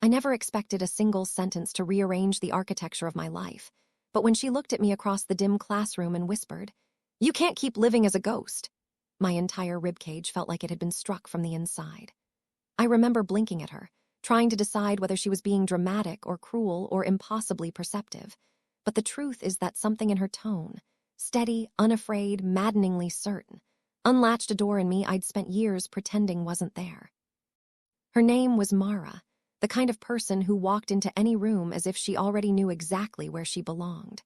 I never expected a single sentence to rearrange the architecture of my life, but when she looked at me across the dim classroom and whispered, "You can't keep living as a ghost," my entire ribcage felt like it had been struck from the inside. I remember blinking at her, trying to decide whether she was being dramatic or cruel or impossibly perceptive. But the truth is that something in her tone, steady, unafraid, maddeningly certain, unlatched a door in me I'd spent years pretending wasn't there. Her name was Mara, the kind of person who walked into any room as if she already knew exactly where she belonged.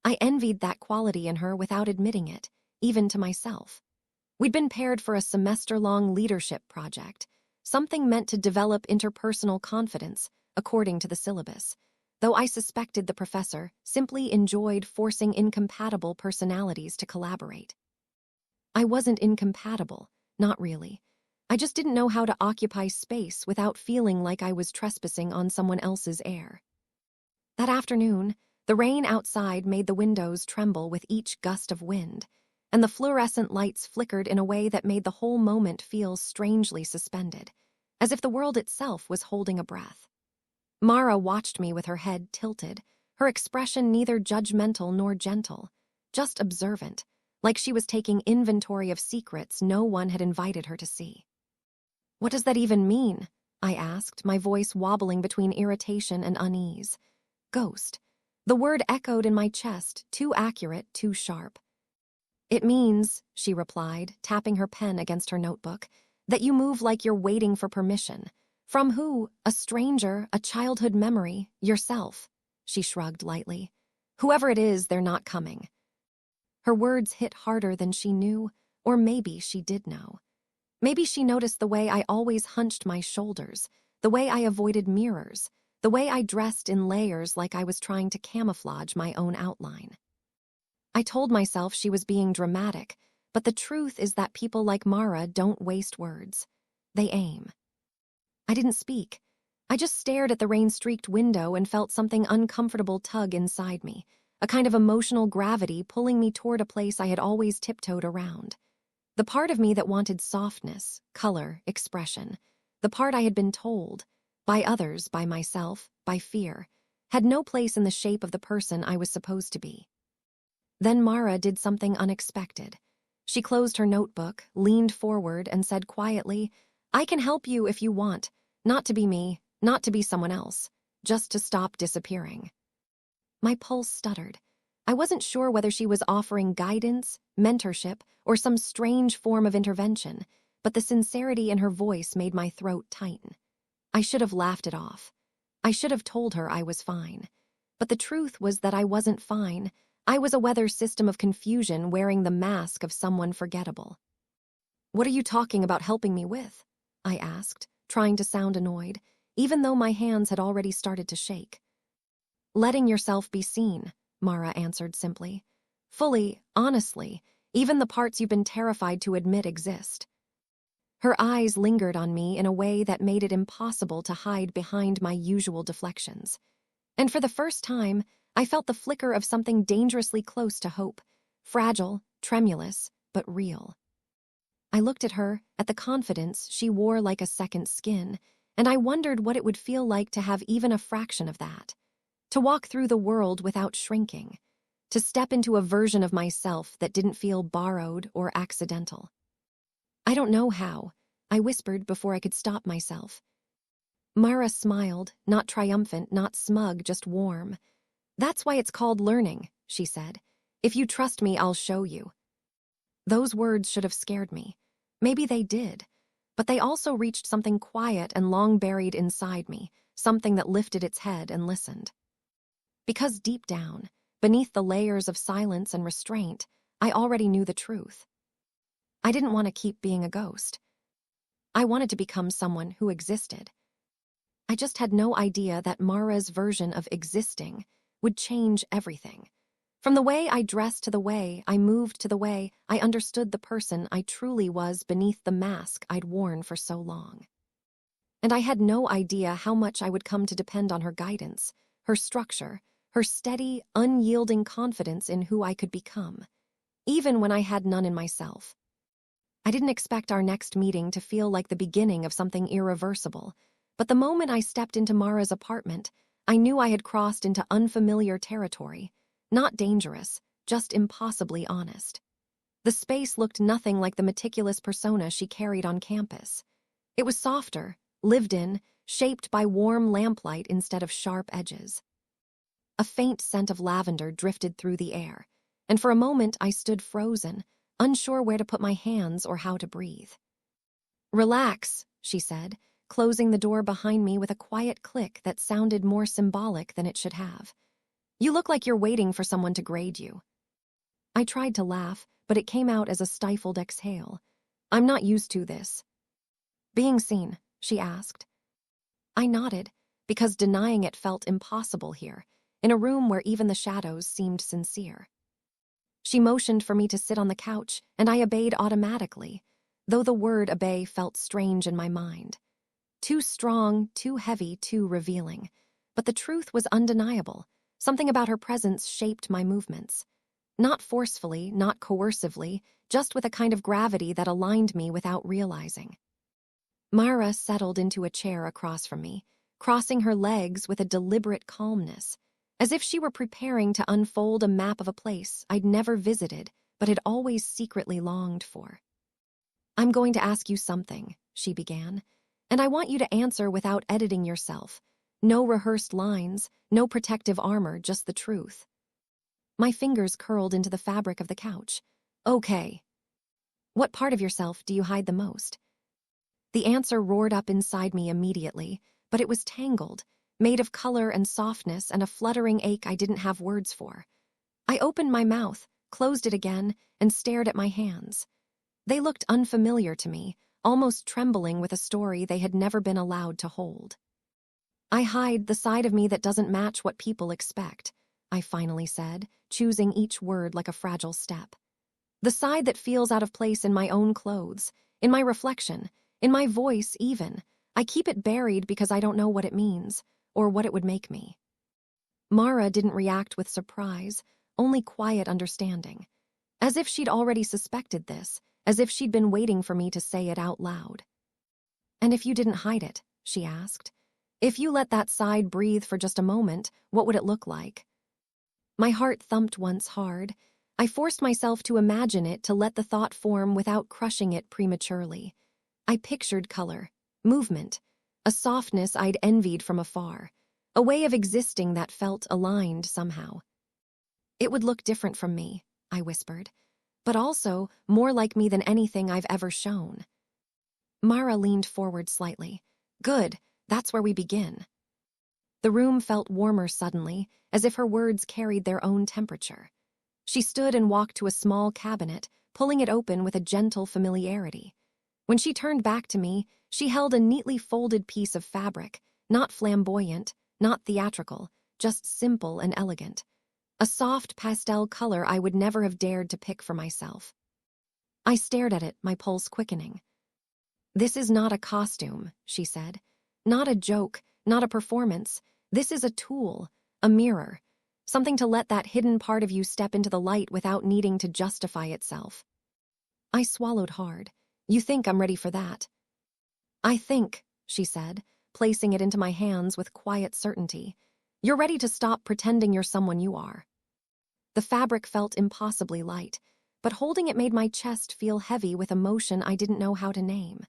I envied that quality in her without admitting it, even to myself. We'd been paired for a semester-long leadership project, something meant to develop interpersonal confidence, according to the syllabus, though I suspected the professor simply enjoyed forcing incompatible personalities to collaborate. I wasn't incompatible, not really. I just didn't know how to occupy space without feeling like I was trespassing on someone else's air. That afternoon, the rain outside made the windows tremble with each gust of wind, and the fluorescent lights flickered in a way that made the whole moment feel strangely suspended, as if the world itself was holding a breath. Mara watched me with her head tilted, her expression neither judgmental nor gentle, just observant, like she was taking inventory of secrets no one had invited her to see. "What does that even mean?" I asked, my voice wobbling between irritation and unease. Ghost. The word echoed in my chest, too accurate, too sharp. "It means," she replied, tapping her pen against her notebook, "that you move like you're waiting for permission. From who? A stranger, a childhood memory, yourself." She shrugged lightly. "Whoever it is, they're not coming." Her words hit harder than she knew, or maybe she did know. Maybe she noticed the way I always hunched my shoulders, the way I avoided mirrors, the way I dressed in layers like I was trying to camouflage my own outline. I told myself she was being dramatic, but the truth is that people like Mara don't waste words. They aim. I didn't speak. I just stared at the rain-streaked window and felt something uncomfortable tug inside me, a kind of emotional gravity pulling me toward a place I had always tiptoed around. The part of me that wanted softness, color, expression, the part I had been told, by others, by myself, by fear, had no place in the shape of the person I was supposed to be. Then Mara did something unexpected. She closed her notebook, leaned forward, and said quietly, "I can help you if you want, not to be me, not to be someone else, just to stop disappearing." My pulse stuttered. I wasn't sure whether she was offering guidance, mentorship, or some strange form of intervention, but the sincerity in her voice made my throat tighten. I should have laughed it off. I should have told her I was fine. But the truth was that I wasn't fine. I was a weather system of confusion wearing the mask of someone forgettable. "What are you talking about helping me with?" I asked, trying to sound annoyed, even though my hands had already started to shake. "Letting yourself be seen," Mara answered simply. "Fully, honestly, even the parts you've been terrified to admit exist." Her eyes lingered on me in a way that made it impossible to hide behind my usual deflections. And for the first time, I felt the flicker of something dangerously close to hope, fragile, tremulous, but real. I looked at her, at the confidence she wore like a second skin, and I wondered what it would feel like to have even a fraction of that. To walk through the world without shrinking. To step into a version of myself that didn't feel borrowed or accidental. "I don't know how," I whispered before I could stop myself. Mara smiled, not triumphant, not smug, just warm. "That's why it's called learning," she said. "If you trust me, I'll show you." Those words should have scared me. Maybe they did. But they also reached something quiet and long buried inside me, something that lifted its head and listened. Because deep down, beneath the layers of silence and restraint, I already knew the truth. I didn't want to keep being a ghost. I wanted to become someone who existed. I just had no idea that Mara's version of existing would change everything. From the way I dressed to the way I moved to the way I understood the person I truly was beneath the mask I'd worn for so long. And I had no idea how much I would come to depend on her guidance, her structure, her steady, unyielding confidence in who I could become, even when I had none in myself. I didn't expect our next meeting to feel like the beginning of something irreversible, But the moment I stepped into Mara's apartment, I knew I had crossed into unfamiliar territory. Not dangerous, just impossibly honest. The space looked nothing like the meticulous persona she carried on campus. It was softer, lived in, shaped by warm lamplight instead of sharp edges. A faint scent of lavender drifted through the air, and for a moment I stood frozen, unsure where to put my hands or how to breathe. "Relax," she said, closing the door behind me with a quiet click that sounded more symbolic than it should have. "You look like you're waiting for someone to grade you." I tried to laugh, but it came out as a stifled exhale. "I'm not used to this." "Being seen?" she asked. I nodded, because denying it felt impossible here, in a room where even the shadows seemed sincere. She motioned for me to sit on the couch, and I obeyed automatically, though the word obey felt strange in my mind. Too strong, too heavy, too revealing. But the truth was undeniable. Something about her presence shaped my movements. Not forcefully, not coercively, just with a kind of gravity that aligned me without realizing. Mara settled into a chair across from me, crossing her legs with a deliberate calmness, as if she were preparing to unfold a map of a place I'd never visited but had always secretly longed for. "I'm going to ask you something," she began, "and I want you to answer without editing yourself. No rehearsed lines, no protective armor, just the truth." My fingers curled into the fabric of the couch. "Okay. What part of yourself do you hide the most?" The answer roared up inside me immediately, but it was tangled, made of color and softness and a fluttering ache I didn't have words for. I opened my mouth, closed it again, and stared at my hands. They looked unfamiliar to me, almost trembling with a story they had never been allowed to hold. "I hide the side of me that doesn't match what people expect," I finally said, choosing each word like a fragile step. "The side that feels out of place in my own clothes, in my reflection, in my voice even. I keep it buried because I don't know what it means, or what it would make me." Mara didn't react with surprise, only quiet understanding. As if she'd already suspected this, as if she'd been waiting for me to say it out loud. "And if you didn't hide it," she asked, "if you let that side breathe for just a moment, what would it look like?" My heart thumped once hard. I forced myself to imagine it, to let the thought form without crushing it prematurely. I pictured color, movement, a softness I'd envied from afar, a way of existing that felt aligned somehow. "It would look different from me," I whispered, "but also more like me than anything I've ever shown." Mara leaned forward slightly. "Good, that's where we begin." The room felt warmer suddenly, as if her words carried their own temperature. She stood and walked to a small cabinet, pulling it open with a gentle familiarity. When she turned back to me, she held a neatly folded piece of fabric, not flamboyant, not theatrical, just simple and elegant. A soft pastel color I would never have dared to pick for myself. I stared at it, my pulse quickening. "This is not a costume," she said. "Not a joke, not a performance. This is a tool, a mirror, something to let that hidden part of you step into the light without needing to justify itself." I swallowed hard. "You think I'm ready for that?" "I think," she said, placing it into my hands with quiet certainty, "you're ready to stop pretending you're someone you are." The fabric felt impossibly light, but holding it made my chest feel heavy with emotion I didn't know how to name.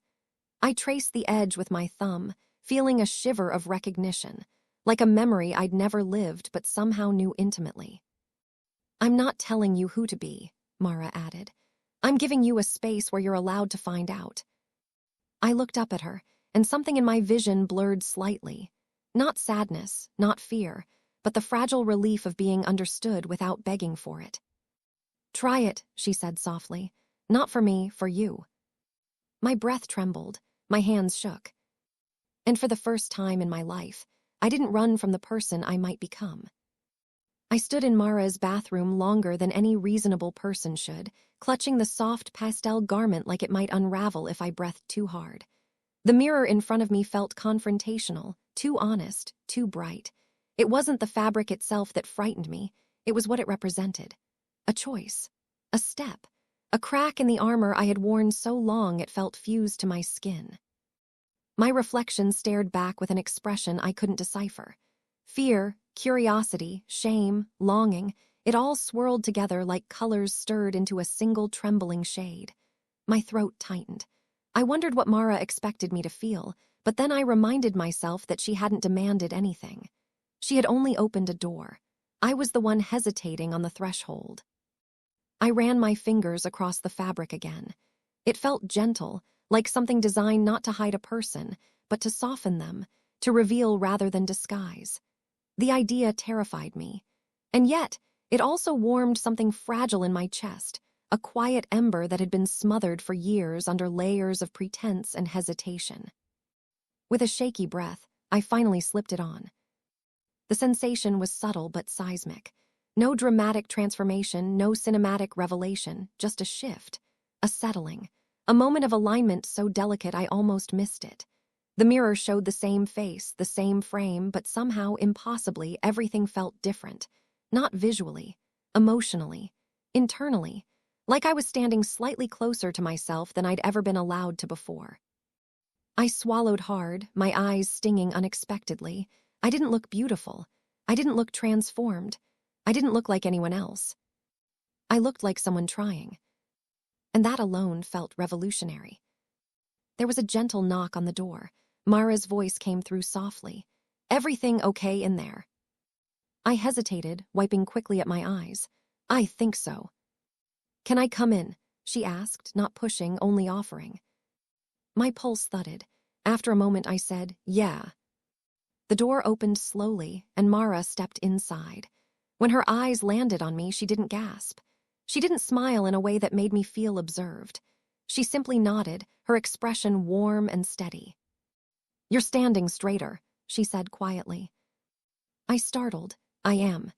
I traced the edge with my thumb, feeling a shiver of recognition, like a memory I'd never lived but somehow knew intimately. "I'm not telling you who to be," Mara added. "I'm giving you a space where you're allowed to find out." I looked up at her, and something in my vision blurred slightly. Not sadness, not fear, but the fragile relief of being understood without begging for it. "Try it," she said softly. "Not for me, for you." My breath trembled, my hands shook. And for the first time in my life, I didn't run from the person I might become. I stood in Mara's bathroom longer than any reasonable person should, clutching the soft pastel garment like it might unravel if I breathed too hard. The mirror in front of me felt confrontational, too honest, too bright. It wasn't the fabric itself that frightened me, it was what it represented. A choice, a step, a crack in the armor I had worn so long it felt fused to my skin. My reflection stared back with an expression I couldn't decipher. Fear, curiosity, shame, longing, it all swirled together like colors stirred into a single trembling shade. My throat tightened. I wondered what Mara expected me to feel, but then I reminded myself that she hadn't demanded anything. She had only opened a door. I was the one hesitating on the threshold. I ran my fingers across the fabric again. It felt gentle, like something designed not to hide a person, but to soften them, to reveal rather than disguise. The idea terrified me. And yet, it also warmed something fragile in my chest, a quiet ember that had been smothered for years under layers of pretense and hesitation. With a shaky breath, I finally slipped it on. The sensation was subtle but seismic. No dramatic transformation, no cinematic revelation, just a shift, a settling, a moment of alignment so delicate I almost missed it. The mirror showed the same face, the same frame, but somehow, impossibly, everything felt different. Not visually, emotionally, internally, like I was standing slightly closer to myself than I'd ever been allowed to before. I swallowed hard, my eyes stinging unexpectedly. I didn't look beautiful. I didn't look transformed. I didn't look like anyone else. I looked like someone trying. And that alone felt revolutionary. There was a gentle knock on the door. Mara's voice came through softly. "Everything okay in there?" I hesitated, wiping quickly at my eyes. "I think so." "Can I come in?" she asked, not pushing, only offering. My pulse thudded. After a moment I said, "Yeah." The door opened slowly, and Mara stepped inside. When her eyes landed on me, she didn't gasp. She didn't smile in a way that made me feel observed. She simply nodded, her expression warm and steady. "You're standing straighter," she said quietly. I startled. "I am."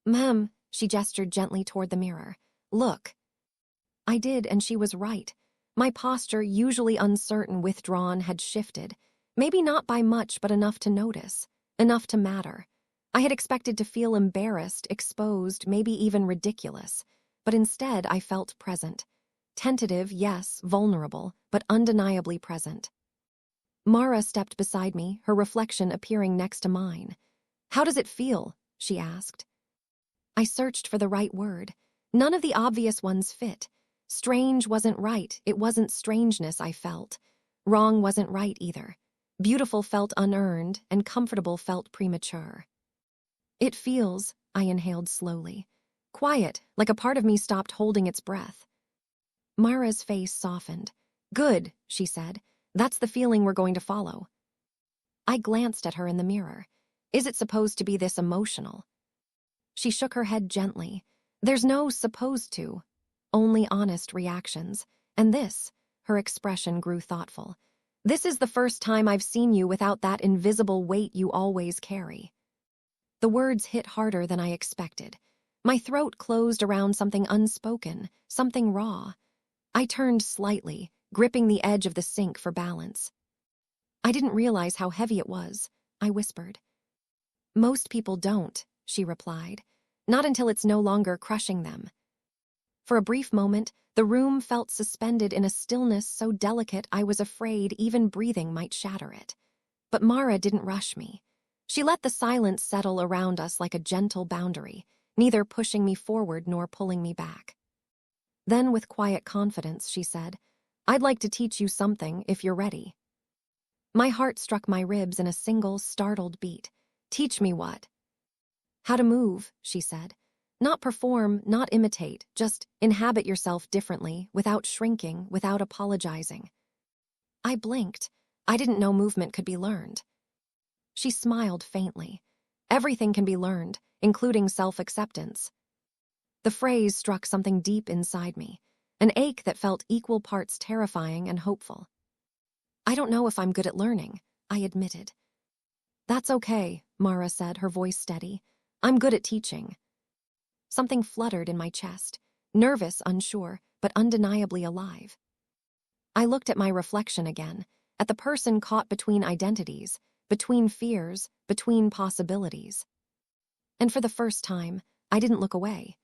"Ma'am," she gestured gently toward the mirror. "Look." I did, and she was right. My posture, usually uncertain, withdrawn, had shifted. Maybe not by much, but enough to notice, enough to matter. I had expected to feel embarrassed, exposed, maybe even ridiculous. But instead, I felt present. Tentative, yes, vulnerable, but undeniably present. Mara stepped beside me, her reflection appearing next to mine. "How does it feel?" she asked. I searched for the right word. None of the obvious ones fit. Strange wasn't right, it wasn't strangeness I felt. Wrong wasn't right either. Beautiful felt unearned, and comfortable felt premature. "It feels," I inhaled slowly. "Quiet, like a part of me stopped holding its breath." Mara's face softened. "Good," she said. "That's the feeling we're going to follow." I glanced at her in the mirror. "Is it supposed to be this emotional?" She shook her head gently. "There's no supposed to. Only honest reactions. And this," her expression grew thoughtful, "this is the first time I've seen you without that invisible weight you always carry." The words hit harder than I expected. My throat closed around something unspoken, something raw. I turned slightly, gripping the edge of the sink for balance. "I didn't realize how heavy it was," I whispered. "Most people don't," she replied. "Not until it's no longer crushing them." For a brief moment, the room felt suspended in a stillness so delicate I was afraid even breathing might shatter it. But Mara didn't rush me. She let the silence settle around us like a gentle boundary, neither pushing me forward nor pulling me back. Then, with quiet confidence, she said, "I'd like to teach you something if you're ready." My heart struck my ribs in a single, startled beat. "Teach me what?" "How to move," she said. "Not perform, not imitate, just inhabit yourself differently, without shrinking, without apologizing." I blinked. I didn't know movement could be learned. She smiled faintly. "Everything can be learned, including self-acceptance." The phrase struck something deep inside me, an ache that felt equal parts terrifying and hopeful. "I don't know if I'm good at learning," I admitted. "That's okay," Mara said, her voice steady. "I'm good at teaching." Something fluttered in my chest, nervous, unsure, but undeniably alive. I looked at my reflection again, at the person caught between identities, between fears, between possibilities. And for the first time, I didn't look away.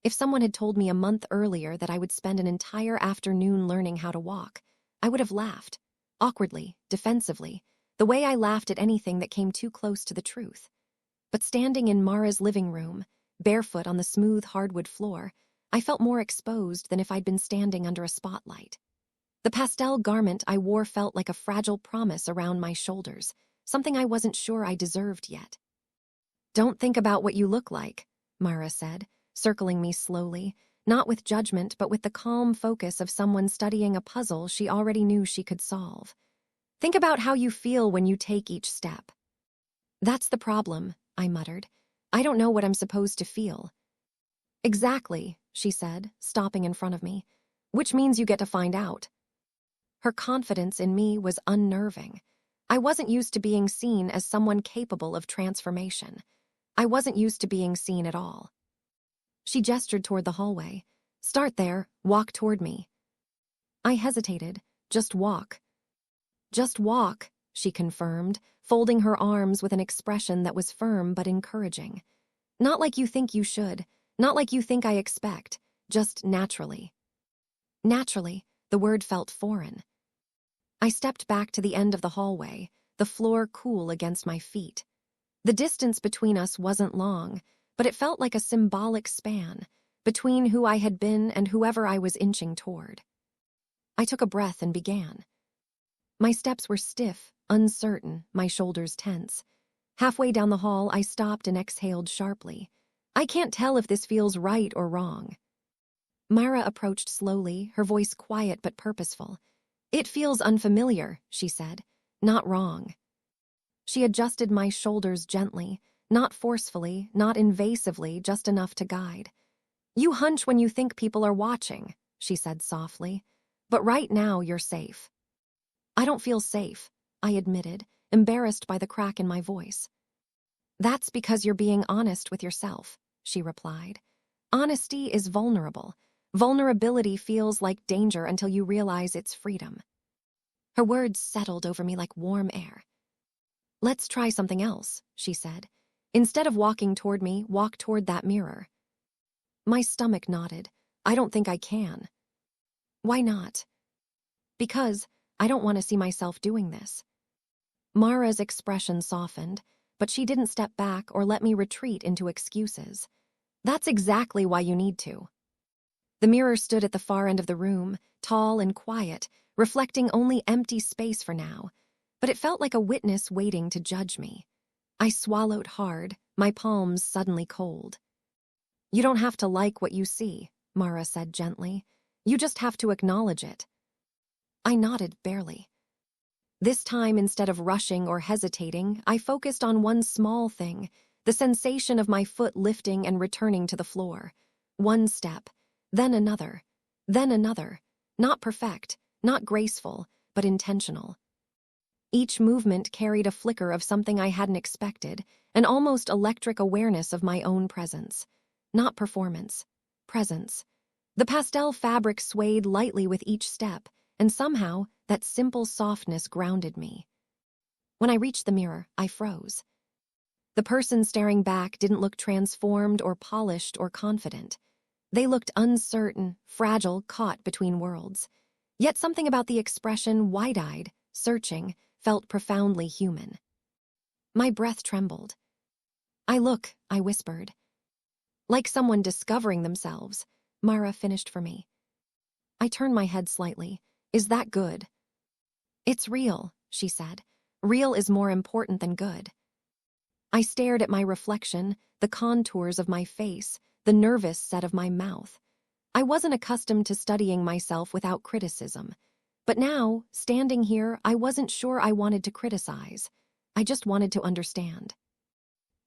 If someone had told me a month earlier that I would spend an entire afternoon learning how to walk, I would have laughed. awkwardly, defensively, the way I laughed at anything that came too close to the truth. But standing in Mara's living room, barefoot on the smooth hardwood floor, I felt more exposed than if I'd been standing under a spotlight. The pastel garment I wore felt like a fragile promise around my shoulders, something I wasn't sure I deserved yet. "Don't think about what you look like," Mara said, circling me slowly, not with judgment but with the calm focus of someone studying a puzzle she already knew she could solve. "Think about how you feel when you take each step." "That's the problem," I muttered. "I don't know what I'm supposed to feel." "Exactly," she said, stopping in front of me. "Which means you get to find out." Her confidence in me was unnerving. I wasn't used to being seen as someone capable of transformation. I wasn't used to being seen at all. She gestured toward the hallway. "Start there, walk toward me." I hesitated. "Just walk." "Just walk," she confirmed, folding her arms with an expression that was firm but encouraging. "Not like you think you should, not like you think I expect, just naturally." Naturally, the word felt foreign. I stepped back to the end of the hallway, the floor cool against my feet. The distance between us wasn't long, but it felt like a symbolic span between who I had been and whoever I was inching toward. I took a breath and began. My steps were stiff, uncertain, my shoulders tense. Halfway down the hall, I stopped and exhaled sharply. "I can't tell if this feels right or wrong." Mara approached slowly, her voice quiet but purposeful. "It feels unfamiliar," she said. "Not wrong." She adjusted my shoulders gently, not forcefully, not invasively, just enough to guide. "You hunch when you think people are watching," she said softly. "But right now you're safe." "I don't feel safe," I admitted, embarrassed by the crack in my voice. "That's because you're being honest with yourself," she replied. "Honesty is vulnerable. Vulnerability feels like danger until you realize it's freedom." Her words settled over me like warm air. "Let's try something else," she said. "Instead of walking toward me, walk toward that mirror." My stomach nodded. "I don't think I can." "Why not?" "Because I don't want to see myself doing this." Mara's expression softened, but she didn't step back or let me retreat into excuses. "That's exactly why you need to." The mirror stood at the far end of the room, tall and quiet, reflecting only empty space for now, but it felt like a witness waiting to judge me. I swallowed hard, my palms suddenly cold. "You don't have to like what you see," Mara said gently. "You just have to acknowledge it." I nodded barely. This time, instead of rushing or hesitating, I focused on one small thing, the sensation of my foot lifting and returning to the floor. One step, then another, not perfect, not graceful, but intentional. Each movement carried a flicker of something I hadn't expected, an almost electric awareness of my own presence. Not performance, presence. The pastel fabric swayed lightly with each step, and somehow that simple softness grounded me. When I reached the mirror, I froze. The person staring back didn't look transformed or polished or confident. They looked uncertain, fragile, caught between worlds. Yet something about the expression, wide-eyed, searching, felt profoundly human. My breath trembled. "I look," I whispered. "Like someone discovering themselves," Mara finished for me. I turned my head slightly. "Is that good?" "It's real," she said. "Real is more important than good." I stared at my reflection, the contours of my face, the nervous set of my mouth. I wasn't accustomed to studying myself without criticism. But now, standing here, I wasn't sure I wanted to criticize. I just wanted to understand.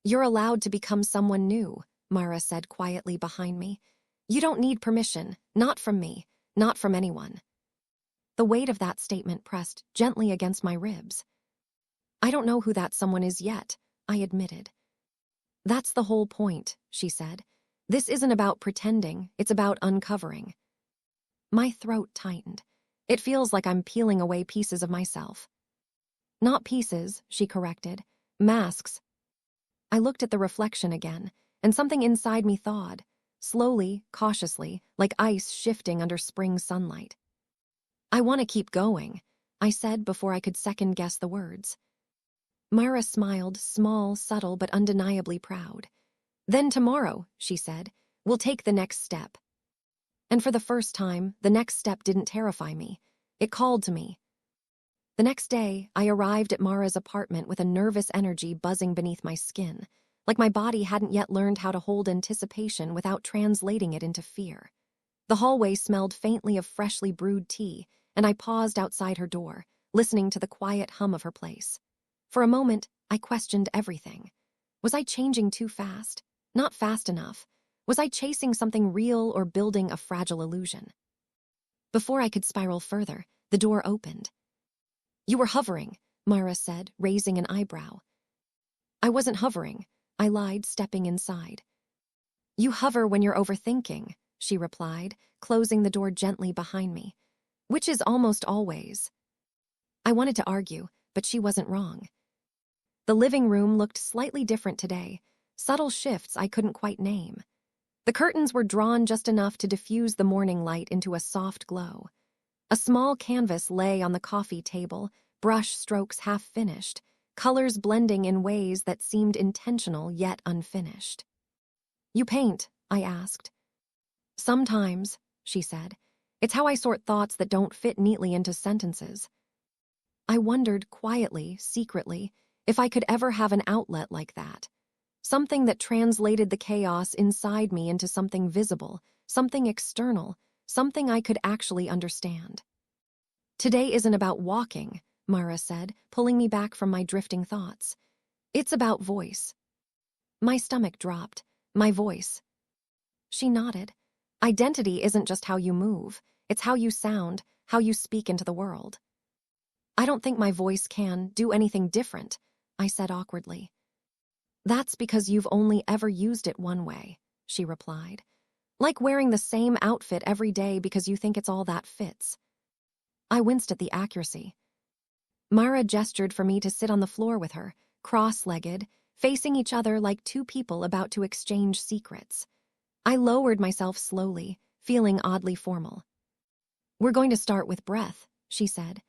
"You're allowed to become someone new," Mara said quietly behind me. "You don't need permission, not from me, not from anyone." The weight of that statement pressed gently against my ribs. "I don't know who that someone is yet," I admitted. "That's the whole point," she said. "This isn't about pretending, it's about uncovering." My throat tightened. It feels like I'm peeling away pieces of myself. "Not pieces," she corrected. "Masks." I looked at the reflection again, and something inside me thawed, slowly, cautiously, like ice shifting under spring sunlight. "I want to keep going," I said before I could second-guess the words. Myra smiled, small, subtle, but undeniably proud. Then tomorrow, she said, we'll take the next step. And for the first time, the next step didn't terrify me. It called to me. The next day, I arrived at Mara's apartment with a nervous energy buzzing beneath my skin, like my body hadn't yet learned how to hold anticipation without translating it into fear. The hallway smelled faintly of freshly brewed tea, and I paused outside her door, listening to the quiet hum of her place. For a moment, I questioned everything. Was I changing too fast? Not fast enough? Was I chasing something real or building a fragile illusion? Before I could spiral further, the door opened. You were hovering, Mara said, raising an eyebrow. I wasn't hovering, I lied, stepping inside. You hover when you're overthinking, she replied, closing the door gently behind me. Which is almost always. I wanted to argue, but she wasn't wrong. The living room looked slightly different today, subtle shifts I couldn't quite name. The curtains were drawn just enough to diffuse the morning light into a soft glow. A small canvas lay on the coffee table, brush strokes half finished, colors blending in ways that seemed intentional yet unfinished. You paint? I asked. Sometimes, she said. It's how I sort thoughts that don't fit neatly into sentences. I wondered quietly, secretly, if I could ever have an outlet like that. Something that translated the chaos inside me into something visible, something external, something I could actually understand. Today isn't about walking, Mara said, pulling me back from my drifting thoughts. It's about voice. My stomach dropped. My voice. She nodded. Identity isn't just how you move, it's how you sound, how you speak into the world. I don't think my voice can do anything different, I said awkwardly. That's because you've only ever used it one way, she replied. Like wearing the same outfit every day because you think it's all that fits. I winced at the accuracy. Mara gestured for me to sit on the floor with her, cross-legged, facing each other like two people about to exchange secrets. I lowered myself slowly, feeling oddly formal. We're going to start with breath, she said.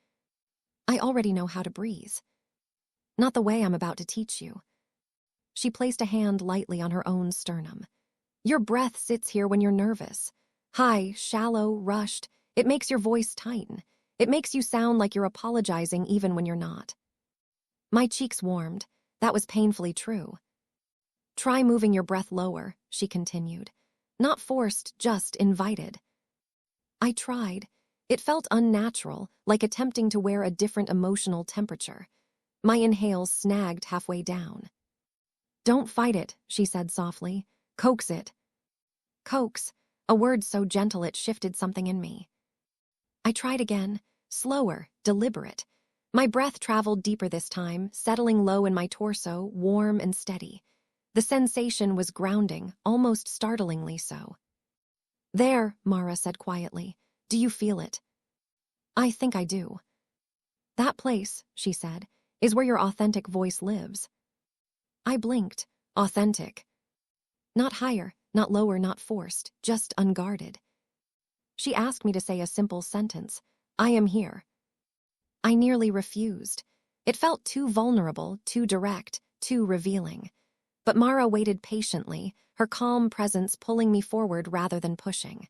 I already know how to breathe. Not the way I'm about to teach you. She placed a hand lightly on her own sternum. Your breath sits here when you're nervous. High, shallow, rushed. It makes your voice tighten. It makes you sound like you're apologizing even when you're not. My cheeks warmed. That was painfully true. Try moving your breath lower, she continued. Not forced, just invited. I tried. It felt unnatural, like attempting to wear a different emotional temperature. My inhales snagged halfway down. Don't fight it, she said softly. Coax it. Coax, a word so gentle it shifted something in me. I tried again, slower, deliberate. My breath traveled deeper this time, settling low in my torso, warm and steady. The sensation was grounding, almost startlingly so. There, Mara said quietly. Do you feel it? I think I do. That place, she said, is where your authentic voice lives. I blinked. Authentic. Not higher, not lower, not forced, just unguarded. She asked me to say a simple sentence. I am here. I nearly refused. It felt too vulnerable, too direct, too revealing. But Mara waited patiently, her calm presence pulling me forward rather than pushing.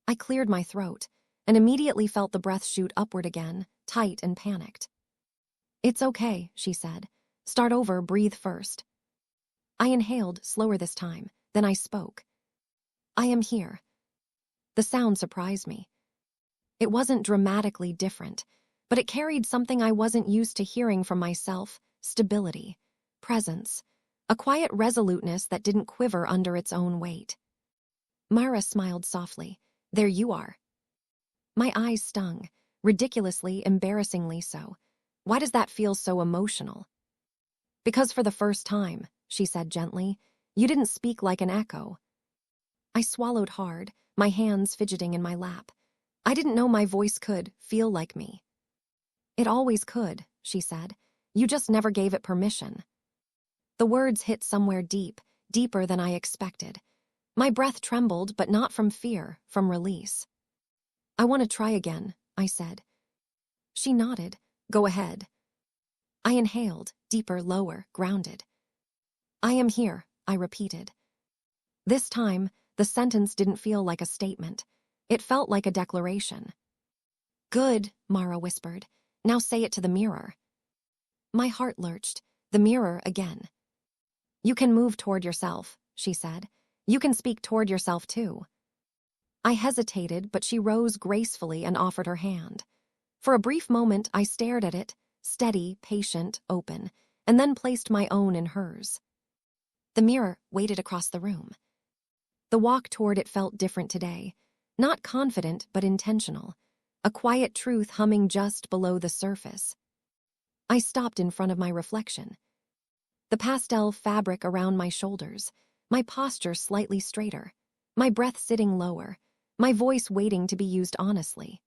I cleared my throat, and immediately felt the breath shoot upward again, tight and panicked. It's okay, she said. Start over, breathe first. I inhaled, slower this time, then I spoke. I am here. The sound surprised me. It wasn't dramatically different, but it carried something I wasn't used to hearing from myself: stability, presence, a quiet resoluteness that didn't quiver under its own weight. Mara smiled softly. There you are. My eyes stung, ridiculously, embarrassingly so. Why does that feel so emotional? Because for the first time, she said gently, you didn't speak like an echo. I swallowed hard, my hands fidgeting in my lap. I didn't know my voice could feel like me. It always could, she said. You just never gave it permission. The words hit somewhere deep, deeper than I expected. My breath trembled, but not from fear, from release. I want to try again, I said. She nodded. Go ahead. I inhaled, deeper, lower, grounded. I am here, I repeated. This time, the sentence didn't feel like a statement. It felt like a declaration. Good, Mara whispered. Now say it to the mirror. My heart lurched. The mirror again. You can move toward yourself, she said. You can speak toward yourself too. I hesitated, but she rose gracefully and offered her hand. For a brief moment, I stared at it, steady, patient, open, and then placed my own in hers. The mirror waited across the room. The walk toward it felt different today. Not confident, but intentional. A quiet truth humming just below the surface. I stopped in front of my reflection. The pastel fabric around my shoulders, my posture slightly straighter, my breath sitting lower, my voice waiting to be used honestly.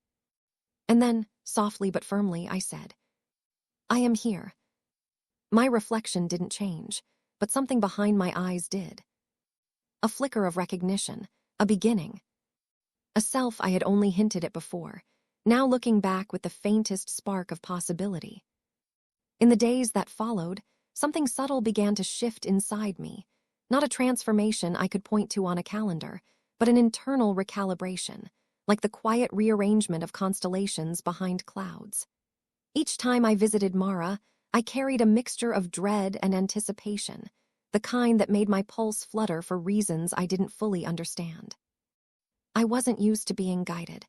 And then, softly but firmly, I said, I am here. My reflection didn't change, but something behind my eyes did. A flicker of recognition, a beginning. A self I had only hinted at before, now looking back with the faintest spark of possibility. In the days that followed, something subtle began to shift inside me, not a transformation I could point to on a calendar, but an internal recalibration, like the quiet rearrangement of constellations behind clouds. Each time I visited Mara, I carried a mixture of dread and anticipation, the kind that made my pulse flutter for reasons I didn't fully understand. I wasn't used to being guided.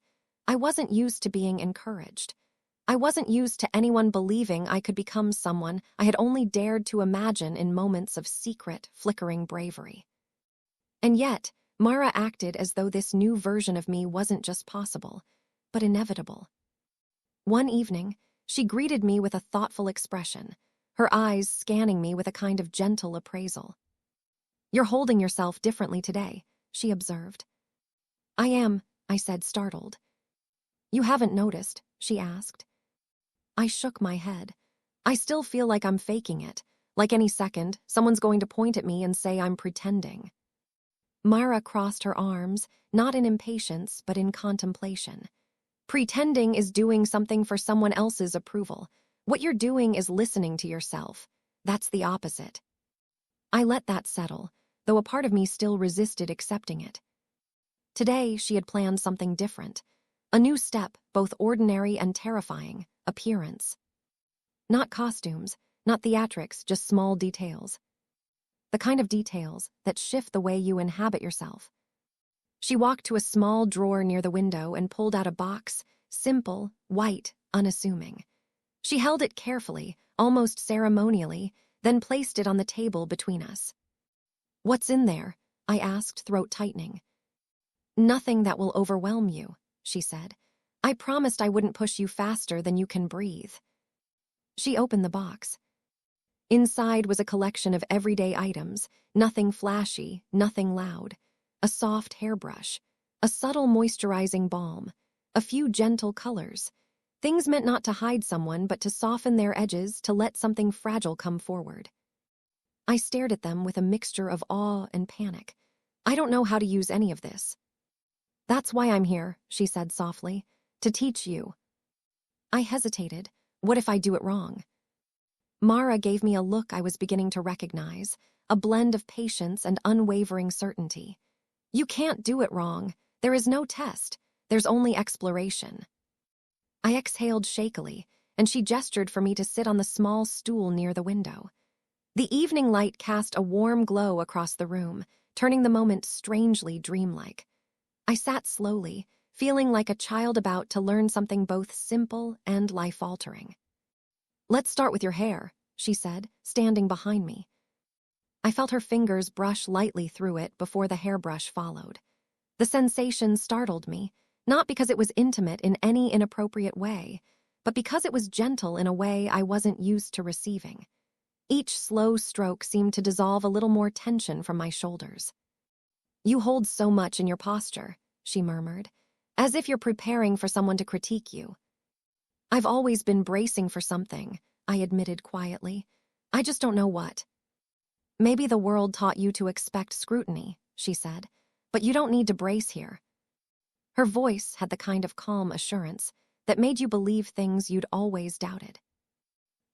I wasn't used to being encouraged. I wasn't used to anyone believing I could become someone I had only dared to imagine in moments of secret, flickering bravery. And yet, Mara acted as though this new version of me wasn't just possible, but inevitable. One evening, she greeted me with a thoughtful expression, her eyes scanning me with a kind of gentle appraisal. You're holding yourself differently today, she observed. I am, I said, startled. You haven't noticed, she asked. I shook my head. I still feel like I'm faking it. Like any second, someone's going to point at me and say I'm pretending. Mara crossed her arms, not in impatience, but in contemplation. Pretending is doing something for someone else's approval. What you're doing is listening to yourself. That's the opposite. I let that settle, though a part of me still resisted accepting it. Today, she had planned something different. A new step, both ordinary and terrifying, appearance. Not costumes, not theatrics, just small details. The kind of details that shift the way you inhabit yourself. She walked to a small drawer near the window and pulled out a box, simple, white, unassuming. She held it carefully, almost ceremonially, then placed it on the table between us. What's in there? I asked, throat tightening. Nothing that will overwhelm you, she said. I promised I wouldn't push you faster than you can breathe. She opened the box. Inside was a collection of everyday items, nothing flashy, nothing loud. A soft hairbrush, a subtle moisturizing balm, a few gentle colors. Things meant not to hide someone, but to soften their edges, to let something fragile come forward. I stared at them with a mixture of awe and panic. I don't know how to use any of this. That's why I'm here, she said softly, to teach you. I hesitated. What if I do it wrong? Mara gave me a look I was beginning to recognize, a blend of patience and unwavering certainty. You can't do it wrong. There is no test. There's only exploration. I exhaled shakily, and she gestured for me to sit on the small stool near the window. The evening light cast a warm glow across the room, turning the moment strangely dreamlike. I sat slowly, feeling like a child about to learn something both simple and life-altering. Let's start with your hair, she said, standing behind me. I felt her fingers brush lightly through it before the hairbrush followed. The sensation startled me, not because it was intimate in any inappropriate way, but because it was gentle in a way I wasn't used to receiving. Each slow stroke seemed to dissolve a little more tension from my shoulders. You hold so much in your posture, she murmured, as if you're preparing for someone to critique you. I've always been bracing for something, I admitted quietly. I just don't know what. Maybe the world taught you to expect scrutiny, she said, but you don't need to brace here. Her voice had the kind of calm assurance, that made you believe things you'd always doubted.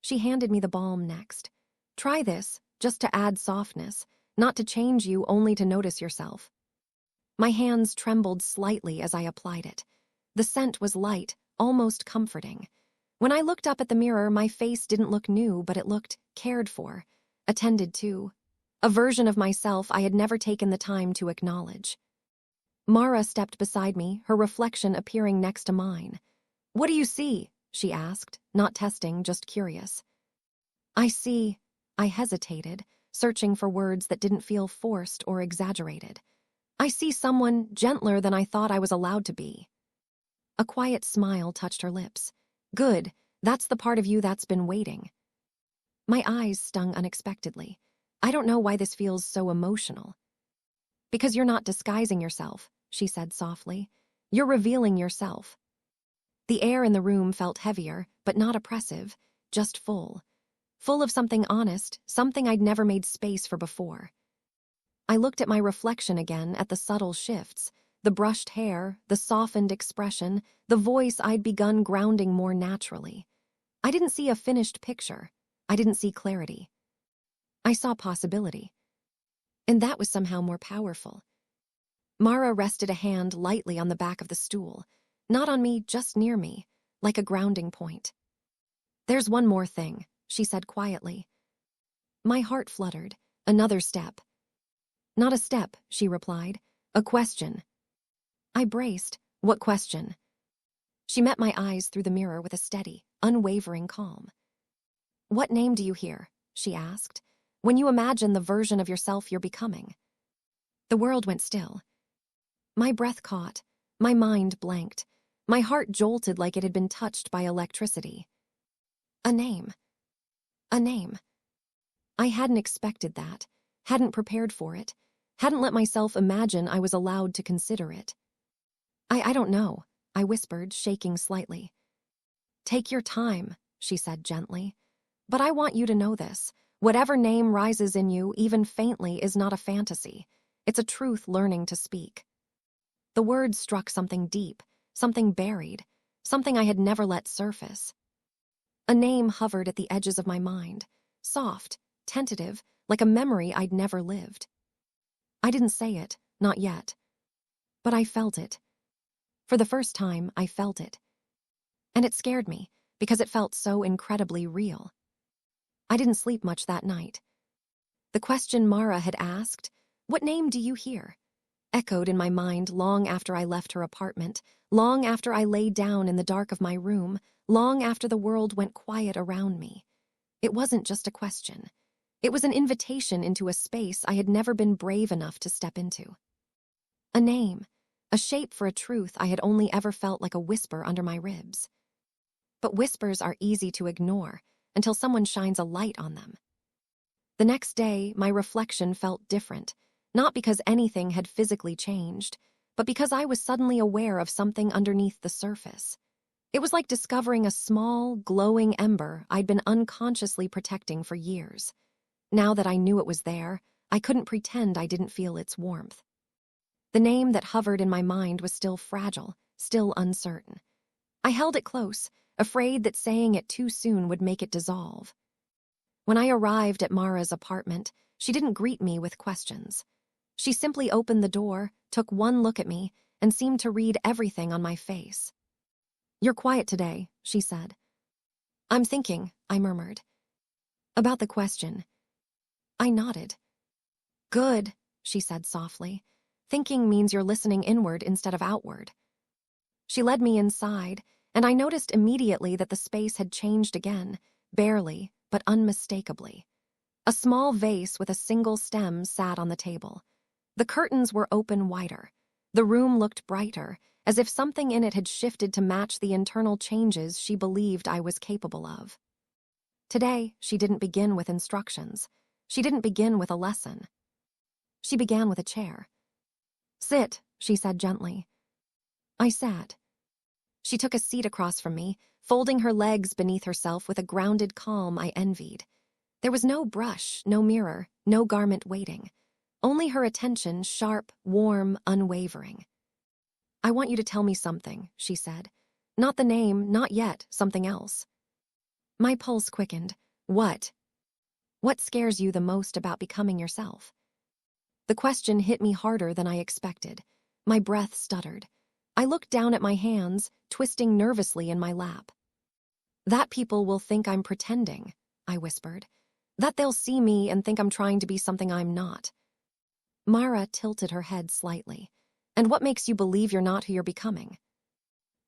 She handed me the balm next. Try this, just to add softness, not to change you, only to notice yourself. My hands trembled slightly as I applied it. The scent was light, almost comforting. When I looked up at the mirror, my face didn't look new, but it looked cared for, attended to. A version of myself I had never taken the time to acknowledge. Mara stepped beside me, her reflection appearing next to mine. "What do you see?" she asked, not testing, just curious. "I see." I hesitated, searching for words that didn't feel forced or exaggerated. "I see someone gentler than I thought I was allowed to be." A quiet smile touched her lips. "Good, that's the part of you that's been waiting." My eyes stung unexpectedly. "I don't know why this feels so emotional." "Because you're not disguising yourself," she said softly. "You're revealing yourself." The air in the room felt heavier, but not oppressive, just full. Full of something honest, something I'd never made space for before. I looked at my reflection again, at the subtle shifts, the brushed hair, the softened expression, the voice I'd begun grounding more naturally. I didn't see a finished picture. I didn't see clarity. I saw possibility. And that was somehow more powerful. Mara rested a hand lightly on the back of the stool, not on me, just near me, like a grounding point. "There's one more thing," she said quietly. My heart fluttered. Another step. "Not a step," she replied. "A question." I braced. "What question?" She met my eyes through the mirror with a steady, unwavering calm. "What name do you hear?" she asked. "When you imagine the version of yourself you're becoming." The world went still. My breath caught. My mind blanked. My heart jolted like it had been touched by electricity. A name. A name. I hadn't expected that, hadn't prepared for it, hadn't let myself imagine I was allowed to consider it. I don't know," I whispered, shaking slightly. "Take your time," she said gently. "But I want you to know this. Whatever name rises in you, even faintly, is not a fantasy. It's a truth learning to speak." The words struck something deep, something buried, something I had never let surface. A name hovered at the edges of my mind, soft, tentative, like a memory I'd never lived. I didn't say it, not yet. But I felt it. For the first time, I felt it. And it scared me, because it felt so incredibly real. I didn't sleep much that night. The question Mara had asked, "What name do you hear?" echoed in my mind long after I left her apartment, long after I lay down in the dark of my room, long after the world went quiet around me. It wasn't just a question. It was an invitation into a space I had never been brave enough to step into. A name, a shape for a truth I had only ever felt like a whisper under my ribs. But whispers are easy to ignore until someone shines a light on them. The next day, my reflection felt different, not because anything had physically changed, but because I was suddenly aware of something underneath the surface. It was like discovering a small, glowing ember I'd been unconsciously protecting for years. Now that I knew it was there, I couldn't pretend I didn't feel its warmth. The name that hovered in my mind was still fragile, still uncertain. I held it close, afraid that saying it too soon would make it dissolve. When I arrived at Mara's apartment, she didn't greet me with questions. She simply opened the door, took one look at me, and seemed to read everything on my face. "You're quiet today," she said. "I'm thinking," I murmured. "About the question." I nodded. "Good," she said softly. "Thinking means you're listening inward instead of outward." She led me inside, and I noticed immediately that the space had changed again, barely, but unmistakably. A small vase with a single stem sat on the table. The curtains were open wider. The room looked brighter, as if something in it had shifted to match the internal changes she believed I was capable of. Today, she didn't begin with instructions. She didn't begin with a lesson. She began with a chair. "Sit," she said gently. I sat. She took a seat across from me, folding her legs beneath herself with a grounded calm I envied. There was no brush, no mirror, no garment waiting. Only her attention, sharp, warm, unwavering. "I want you to tell me something," she said. Not the name, not yet, something else. My pulse quickened. What? What scares you the most about becoming yourself? The question hit me harder than I expected. My breath stuttered. I looked down at my hands, twisting nervously in my lap. That people will think I'm pretending, I whispered. That they'll see me and think I'm trying to be something I'm not. Mara tilted her head slightly. And what makes you believe you're not who you're becoming?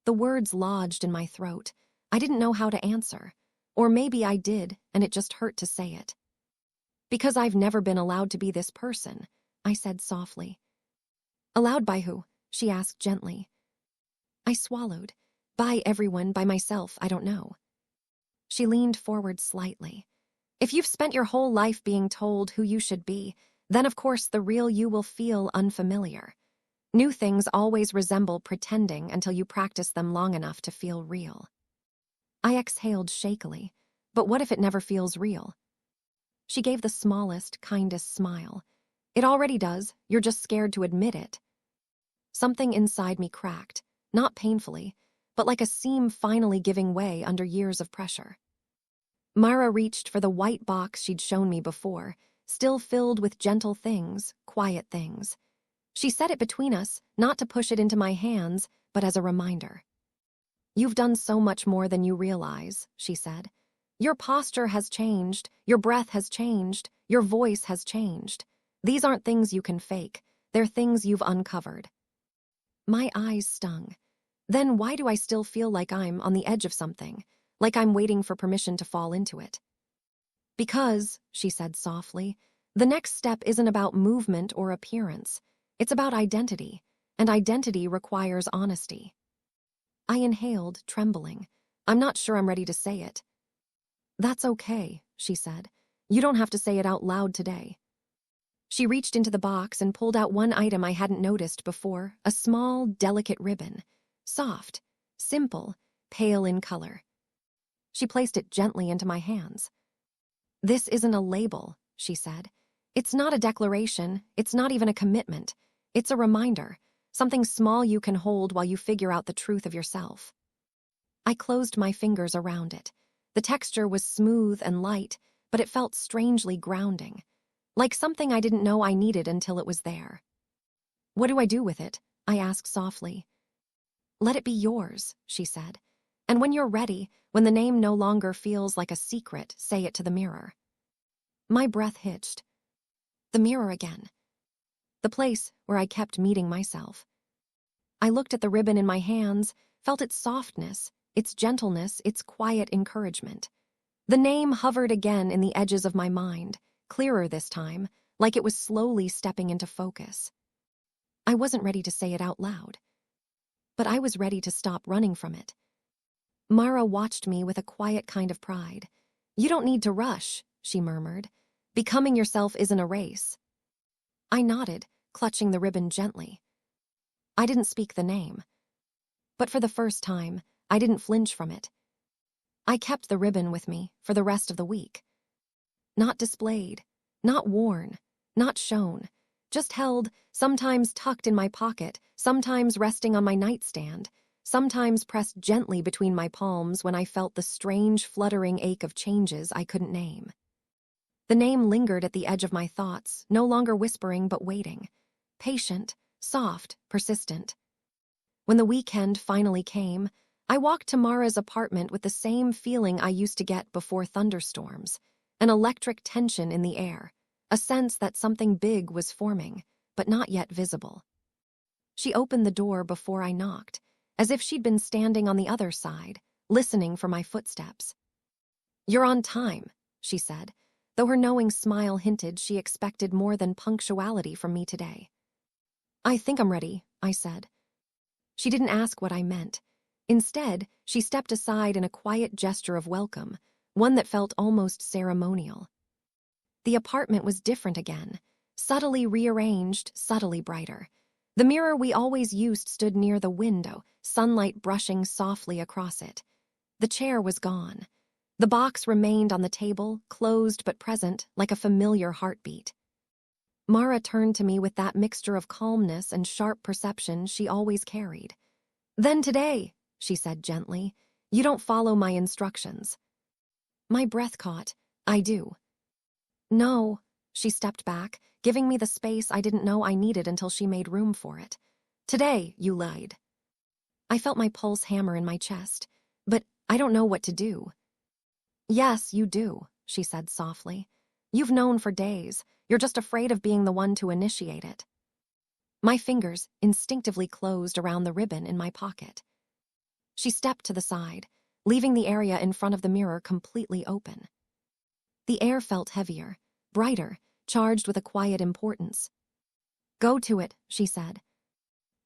The words lodged in my throat. I didn't know how to answer. Or maybe I did, and it just hurt to say it. Because I've never been allowed to be this person, I said softly. Allowed by who? She asked gently. I swallowed. By everyone, by myself, I don't know. She leaned forward slightly. If you've spent your whole life being told who you should be, then of course the real you will feel unfamiliar. New things always resemble pretending until you practice them long enough to feel real. I exhaled shakily. But what if it never feels real? She gave the smallest, kindest smile. It already does, you're just scared to admit it. Something inside me cracked, not painfully, but like a seam finally giving way under years of pressure. Mara reached for the white box she'd shown me before, still filled with gentle things, quiet things. She set it between us, not to push it into my hands, but as a reminder. You've done so much more than you realize, she said. Your posture has changed, your breath has changed, your voice has changed. These aren't things you can fake, they're things you've uncovered. My eyes stung. Then why do I still feel like I'm on the edge of something, like I'm waiting for permission to fall into it? Because, she said softly, the next step isn't about movement or appearance. It's about identity, and identity requires honesty. I inhaled, trembling. I'm not sure I'm ready to say it. That's okay, she said. You don't have to say it out loud today. She reached into the box and pulled out one item I hadn't noticed before, a small, delicate ribbon. Soft, simple, pale in color. She placed it gently into my hands. This isn't a label, she said. It's not a declaration, it's not even a commitment. It's a reminder, something small you can hold while you figure out the truth of yourself. I closed my fingers around it. The texture was smooth and light, but it felt strangely grounding, like something I didn't know I needed until it was there. What do I do with it? I asked softly. Let it be yours, she said. And when you're ready, when the name no longer feels like a secret, say it to the mirror. My breath hitched. The mirror again. The place where I kept meeting myself. I looked at the ribbon in my hands, felt its softness, its gentleness, its quiet encouragement. The name hovered again in the edges of my mind, clearer this time, like it was slowly stepping into focus. I wasn't ready to say it out loud. But I was ready to stop running from it. Mara watched me with a quiet kind of pride. You don't need to rush, she murmured. Becoming yourself isn't a race. I nodded, clutching the ribbon gently. I didn't speak the name. But for the first time, I didn't flinch from it. I kept the ribbon with me for the rest of the week. Not displayed, not worn, not shown, just held, sometimes tucked in my pocket, sometimes resting on my nightstand, sometimes pressed gently between my palms when I felt the strange, fluttering ache of changes I couldn't name. The name lingered at the edge of my thoughts, no longer whispering but waiting. Patient, soft, persistent. When the weekend finally came, I walked to Mara's apartment with the same feeling I used to get before thunderstorms, an electric tension in the air, a sense that something big was forming, but not yet visible. She opened the door before I knocked, as if she'd been standing on the other side, listening for my footsteps. You're on time, she said, though her knowing smile hinted she expected more than punctuality from me today. I think I'm ready, I said. She didn't ask what I meant. Instead, she stepped aside in a quiet gesture of welcome, one that felt almost ceremonial. The apartment was different again, subtly rearranged, subtly brighter. The mirror we always used stood near the window, sunlight brushing softly across it. The chair was gone. The box remained on the table, closed but present, like a familiar heartbeat. Mara turned to me with that mixture of calmness and sharp perception she always carried. Then today, she said gently. You don't follow my instructions. My breath caught. I do. No, she stepped back, giving me the space I didn't know I needed until she made room for it. Today, you lied. I felt my pulse hammer in my chest. But I don't know what to do. Yes, you do, she said softly. You've known for days. You're just afraid of being the one to initiate it. My fingers instinctively closed around the ribbon in my pocket. She stepped to the side, leaving the area in front of the mirror completely open. The air felt heavier, brighter, charged with a quiet importance. Go to it, she said.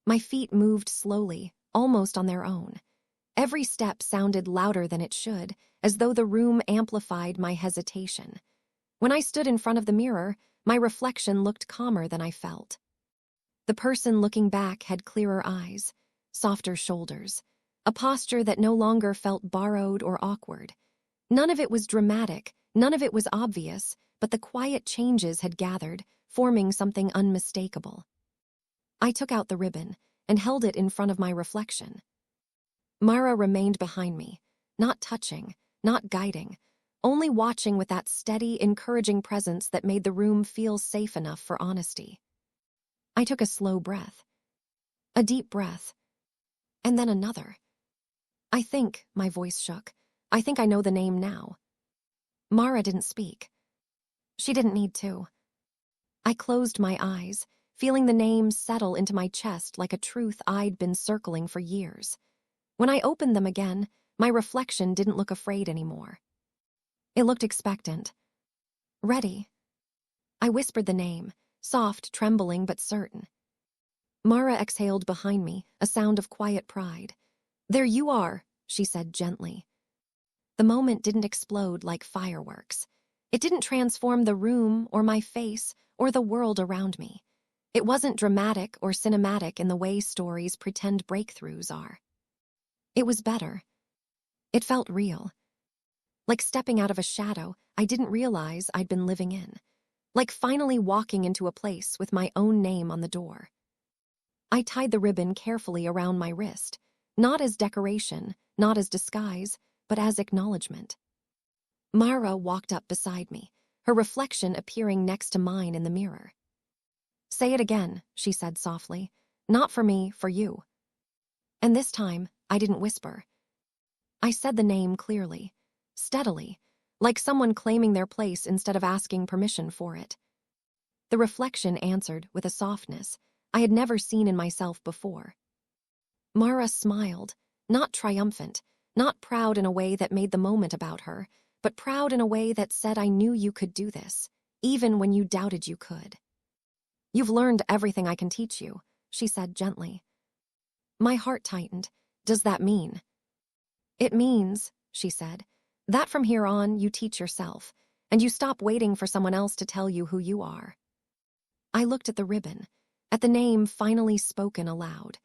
My feet moved slowly, almost on their own. Every step sounded louder than it should, as though the room amplified my hesitation. When I stood in front of the mirror, my reflection looked calmer than I felt. The person looking back had clearer eyes, softer shoulders, a posture that no longer felt borrowed or awkward. None of it was dramatic, none of it was obvious, but the quiet changes had gathered, forming something unmistakable. I took out the ribbon and held it in front of my reflection. Mara remained behind me, not touching, not guiding, only watching with that steady, encouraging presence that made the room feel safe enough for honesty. I took a slow breath, a deep breath, and then another. I think, my voice shook, I think I know the name now. Mara didn't speak. She didn't need to. I closed my eyes, feeling the name settle into my chest like a truth I'd been circling for years. When I opened them again, my reflection didn't look afraid anymore. It looked expectant. Ready. I whispered the name, soft, trembling, but certain. Mara exhaled behind me, a sound of quiet pride. There you are, she said gently. The moment didn't explode like fireworks. It didn't transform the room or my face or the world around me. It wasn't dramatic or cinematic in the way stories pretend breakthroughs are. It was better. It felt real. Like stepping out of a shadow I didn't realize I'd been living in. Like finally walking into a place with my own name on the door. I tied the ribbon carefully around my wrist, not as decoration, not as disguise, but as acknowledgement. Mara walked up beside me, her reflection appearing next to mine in the mirror. Say it again, she said softly. Not for me, for you. And this time, I didn't whisper. I said the name clearly, steadily, like someone claiming their place instead of asking permission for it. The reflection answered with a softness I had never seen in myself before. Mara smiled, not triumphant, not proud in a way that made the moment about her, but proud in a way that said I knew you could do this, even when you doubted you could. You've learned everything I can teach you, she said gently. My heart tightened. Does that mean? It means, she said, that from here on you teach yourself, and you stop waiting for someone else to tell you who you are. I looked at the ribbon, at the name finally spoken aloud,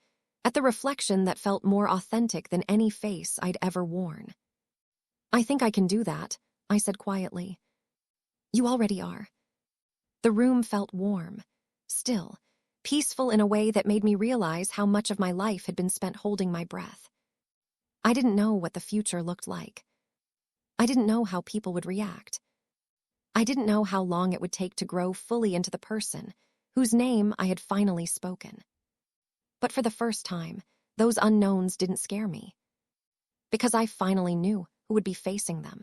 at the reflection that felt more authentic than any face I'd ever worn. I think I can do that, I said quietly. You already are. The room felt warm, still, peaceful in a way that made me realize how much of my life had been spent holding my breath. I didn't know what the future looked like. I didn't know how people would react. I didn't know how long it would take to grow fully into the person whose name I had finally spoken. But for the first time, those unknowns didn't scare me. Because I finally knew who would be facing them,